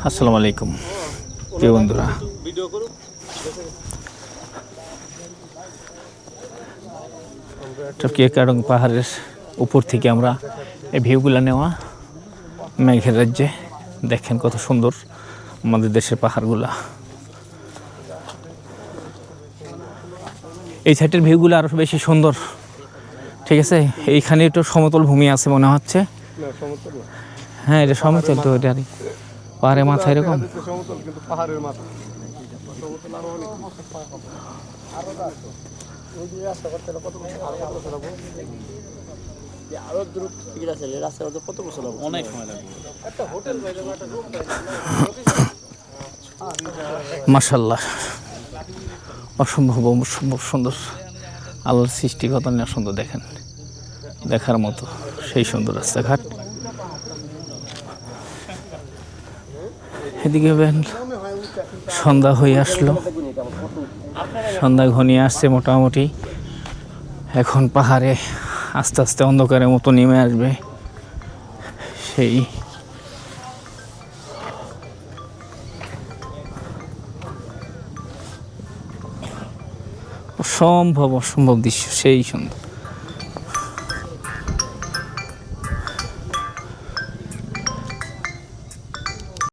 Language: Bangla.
আসসালামু আলাইকুম প্রিয় বন্ধুরা, টকিয়াকারং পাহাড়ের উপর থেকে আমরা এই ভিউগুলো নেওয়া। মেঘের রাজ্যে দেখেন কত সুন্দর আমাদের দেশের পাহাড়গুলা। এই সাইডের ভিউগুলো আরো বেশি সুন্দর, ঠিক আছে। এইখানে একটু সমতল ভূমি আছে মনে হচ্ছে। হ্যাঁ, এটা সমতল তো, এটা পাহাড়ের মাথা এরকম। মাশাআল্লাহ, অসম্ভব অসম্ভব সুন্দর। আল্লাহর সৃষ্টি কত না সুন্দর, দেখেন, দেখার মতো সেই সুন্দর রাস্তাঘাট। এদিকে সন্ধ্যা হয়ে আসলো, সন্ধ্যা ঘনিয়ে আসছে মোটামুটি। এখন পাহাড়ে আস্তে আস্তে অন্ধকারের মতো নেমে আসবে সেই অসম্ভব অসম্ভব দৃশ্য, সেই সুন্দর।